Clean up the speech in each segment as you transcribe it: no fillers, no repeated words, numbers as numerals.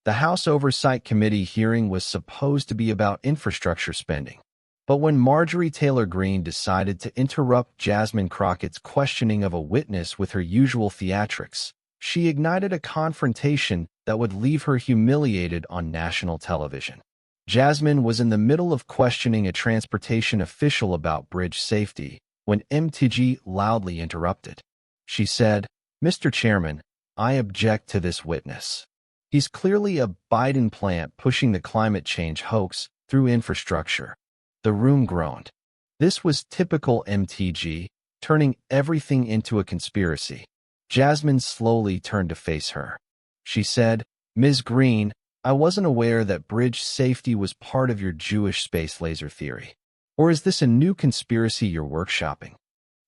The House Oversight Committee hearing was supposed to be about infrastructure spending. But when Marjorie Taylor Greene decided to interrupt Jasmine Crockett's questioning of a witness with her usual theatrics, she ignited a confrontation that would leave her humiliated on national television. Jasmine was in the middle of questioning a transportation official about bridge safety when MTG loudly interrupted. She said, "Mr. Chairman, I object to this witness. He's clearly a Biden plant pushing the climate change hoax through infrastructure." The room groaned. This was typical MTG, turning everything into a conspiracy. Jasmine slowly turned to face her. She said, "Ms. Greene, I wasn't aware that bridge safety was part of your Jewish space laser theory. Or is this a new conspiracy you're workshopping?"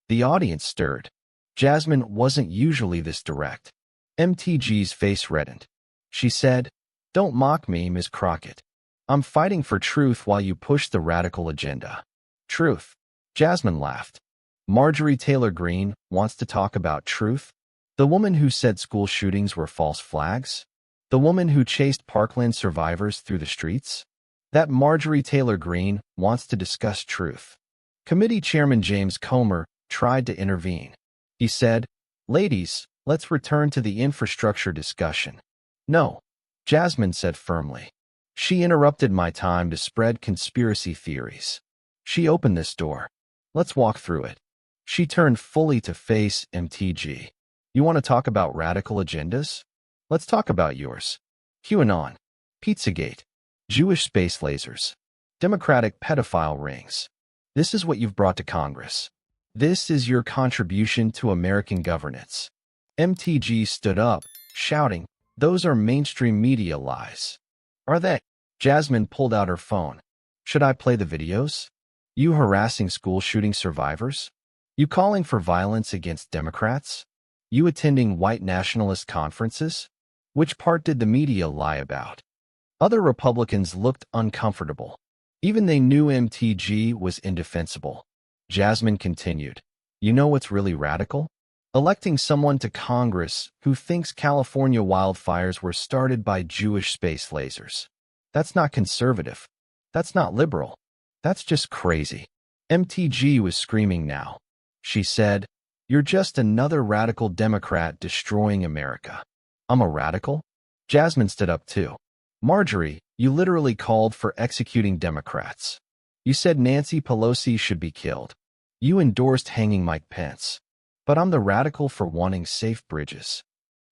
The audience stirred. Jasmine wasn't usually this direct. MTG's face reddened. She said, "Don't mock me, Ms. Crockett. I'm fighting for truth while you push the radical agenda." Truth. Jasmine laughed. Marjorie Taylor Greene wants to talk about truth? The woman who said school shootings were false flags? The woman who chased Parkland survivors through the streets? That Marjorie Taylor Greene wants to discuss truth. Committee Chairman James Comer tried to intervene. He said, "Ladies, let's return to the infrastructure discussion." "No," Jasmine said firmly. She interrupted my time to spread conspiracy theories. She opened this door. Let's walk through it. She turned fully to face MTG. "You want to talk about radical agendas? Let's talk about yours. QAnon, Pizzagate, Jewish space lasers, Democratic pedophile rings. This is what you've brought to Congress. This is your contribution to American governance." MTG stood up, shouting, "Those are mainstream media lies." "Are they?" Jasmine pulled out her phone. "Should I play the videos? You harassing school shooting survivors? You calling for violence against Democrats? You attending white nationalist conferences? Which part did the media lie about?" Other Republicans looked uncomfortable. Even they knew MTG was indefensible. Jasmine continued, "You know what's really radical? Electing someone to Congress who thinks California wildfires were started by Jewish space lasers. That's not conservative. That's not liberal. That's just crazy." MTG was screaming now. She said, "You're just another radical Democrat destroying America." "I'm a radical?" Jasmine stood up too. "Marjorie, you literally called for executing Democrats. You said Nancy Pelosi should be killed. You endorsed hanging Mike Pence. But I'm the radical for wanting safe bridges."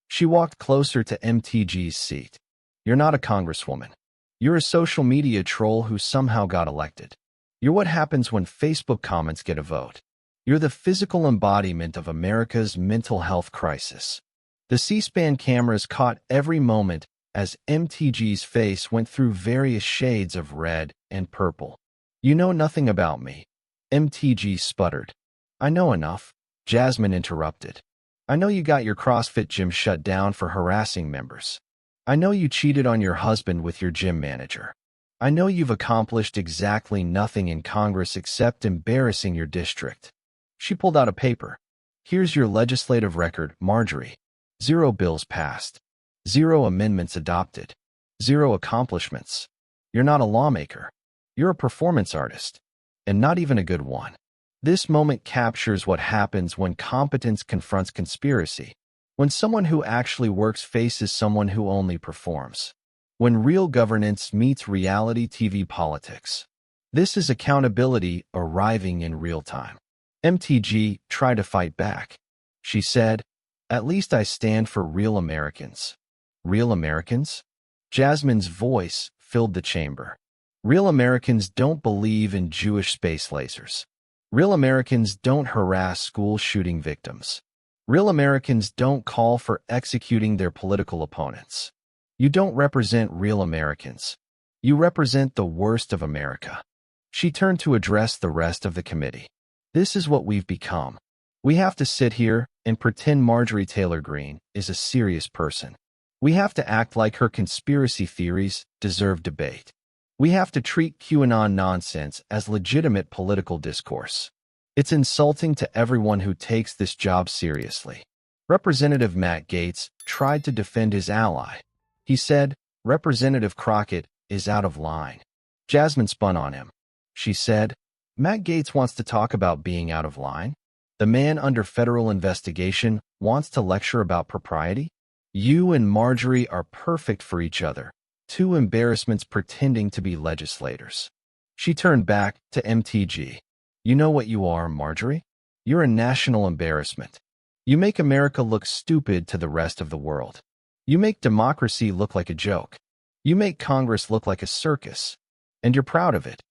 She walked closer to MTG's seat. "You're not a congresswoman. You're a social media troll who somehow got elected. You're what happens when Facebook comments get a vote. You're the physical embodiment of America's mental health crisis." The C-SPAN cameras caught every moment as MTG's face went through various shades of red and purple. "You know nothing about me," MTG sputtered. "I know enough," Jasmine interrupted. "I know you got your CrossFit gym shut down for harassing members. I know you cheated on your husband with your gym manager. I know you've accomplished exactly nothing in Congress except embarrassing your district." She pulled out a paper. "Here's your legislative record, Marjorie. 0 bills passed. 0 amendments adopted. 0 accomplishments. You're not a lawmaker. You're a performance artist. And not even a good one." This moment captures what happens when competence confronts conspiracy. When someone who actually works faces someone who only performs. When real governance meets reality TV politics. This is accountability arriving in real time. MTG tried to fight back. She said, "At least I stand for real Americans." Real Americans? Jasmine's voice filled the chamber. Real Americans don't believe in Jewish space lasers. Real Americans don't harass school shooting victims. Real Americans don't call for executing their political opponents. You don't represent real Americans. You represent the worst of America. She turned to address the rest of the committee. "This is what we've become. We have to sit here and pretend Marjorie Taylor Greene is a serious person. We have to act like her conspiracy theories deserve debate. We have to treat QAnon nonsense as legitimate political discourse. It's insulting to everyone who takes this job seriously." Representative Matt Gaetz tried to defend his ally. He said, Representative Crockett is out of line. Jasmine spun on him. She said, Matt Gaetz wants to talk about being out of line? The man under federal investigation wants to lecture about propriety? You and Marjorie are perfect for each other, two embarrassments pretending to be legislators. She turned back to MTG. You know what you are, Marjorie? You're a national embarrassment. You make America look stupid to the rest of the world. You make democracy look like a joke. You make Congress look like a circus. And you're proud of it.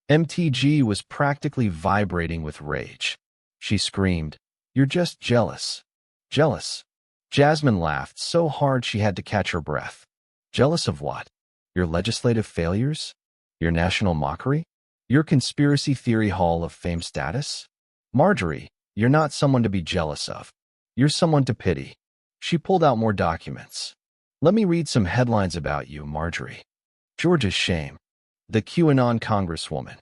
MTG was practically vibrating with rage. She screamed, You're just jealous. Jealous. Jasmine laughed so hard she had to catch her breath. Jealous of what? Your legislative failures? Your national mockery? Your conspiracy theory hall of fame status? Marjorie, you're not someone to be jealous of. You're someone to pity. She pulled out more documents. Let me read some headlines about you, Marjorie. Georgia's shame. The QAnon Congresswoman.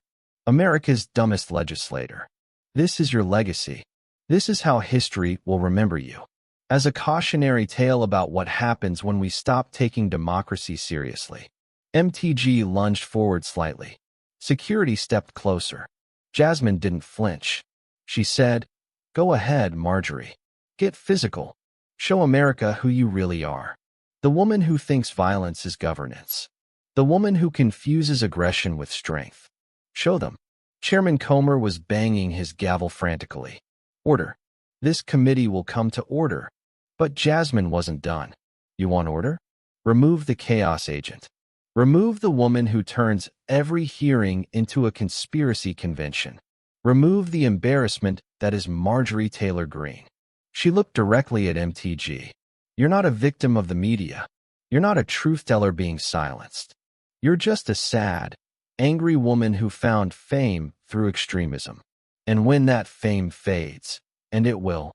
America's dumbest legislator. This is your legacy. This is how history will remember you. As a cautionary tale about what happens when we stop taking democracy seriously. MTG lunged forward slightly. Security stepped closer. Jasmine didn't flinch. She said, Go ahead, Marjorie. Get physical. Show America who you really are. The woman who thinks violence is governance. The woman who confuses aggression with strength. Show them. Chairman Comer was banging his gavel frantically. Order. This committee will come to order. But Jasmine wasn't done. You want order? Remove the chaos agent. Remove the woman who turns every hearing into a conspiracy convention. Remove the embarrassment that is Marjorie Taylor Greene. She looked directly at MTG. You're not a victim of the media. You're not a truth-teller being silenced. You're just a sad, angry woman who found fame through extremism. And when that fame fades, and it will,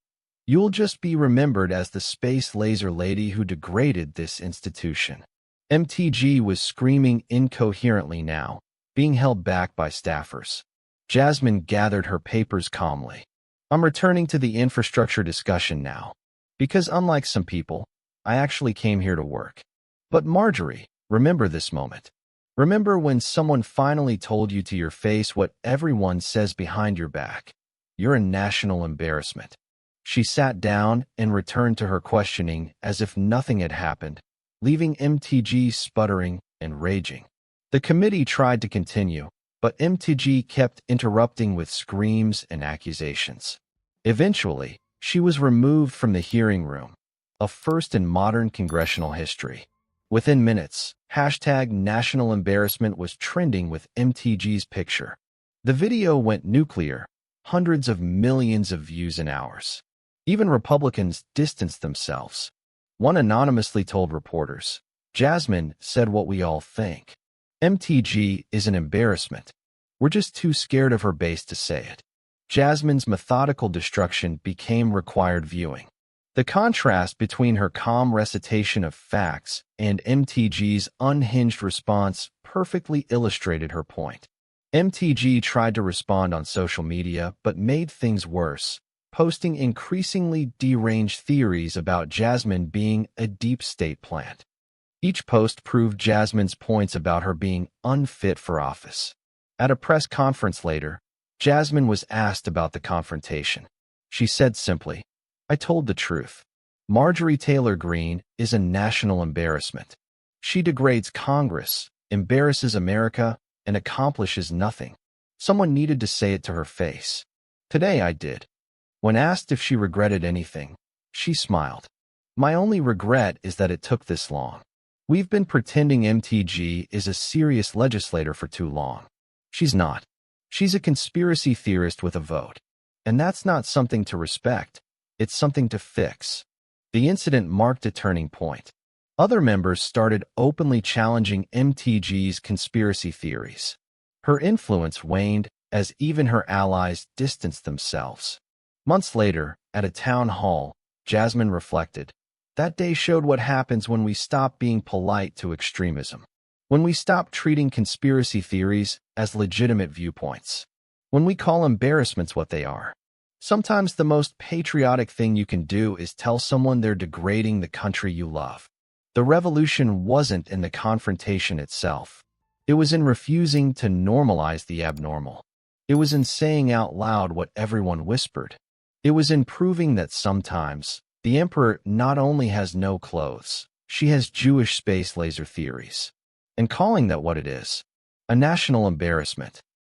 you'll just be remembered as the space laser lady who degraded this institution. MTG was screaming incoherently now, being held back by staffers. Jasmine gathered her papers calmly. I'm returning to the infrastructure discussion now, because unlike some people, I actually came here to work. But Marjorie, remember this moment. Remember when someone finally told you to your face what everyone says behind your back. You're a national embarrassment. She sat down and returned to her questioning as if nothing had happened, leaving MTG sputtering and raging. The committee tried to continue, but MTG kept interrupting with screams and accusations. Eventually, she was removed from the hearing room, a first in modern congressional history. Within minutes, #National Embarrassment was trending with MTG's picture. The video went nuclear, hundreds of millions of views in hours. Even Republicans distanced themselves. One anonymously told reporters, Jasmine said what we all think. MTG is an embarrassment. We're just too scared of her base to say it. Jasmine's methodical destruction became required viewing. The contrast between her calm recitation of facts and MTG's unhinged response perfectly illustrated her point. MTG tried to respond on social media but made things worse, posting increasingly deranged theories about Jasmine being a deep state plant. Each post proved Jasmine's points about her being unfit for office. At a press conference later, Jasmine was asked about the confrontation. She said simply, I told the truth. Marjorie Taylor Greene is a national embarrassment. She degrades Congress, embarrasses America, and accomplishes nothing. Someone needed to say it to her face. Today I did. When asked if she regretted anything, she smiled. My only regret is that it took this long. We've been pretending MTG is a serious legislator for too long. She's not. She's a conspiracy theorist with a vote. And that's not something to respect. It's something to fix. The incident marked a turning point. Other members started openly challenging MTG's conspiracy theories. Her influence waned as even her allies distanced themselves. Months later, at a town hall, Jasmine reflected, that day showed what happens when we stop being polite to extremism. When we stop treating conspiracy theories as legitimate viewpoints. When we call embarrassments what they are. Sometimes the most patriotic thing you can do is tell someone they're degrading the country you love. The revolution wasn't in the confrontation itself. It was in refusing to normalize the abnormal. It was in saying out loud what everyone whispered. It was in proving that sometimes the emperor not only has no clothes, she has Jewish space laser theories. And calling that what it is, a national embarrassment.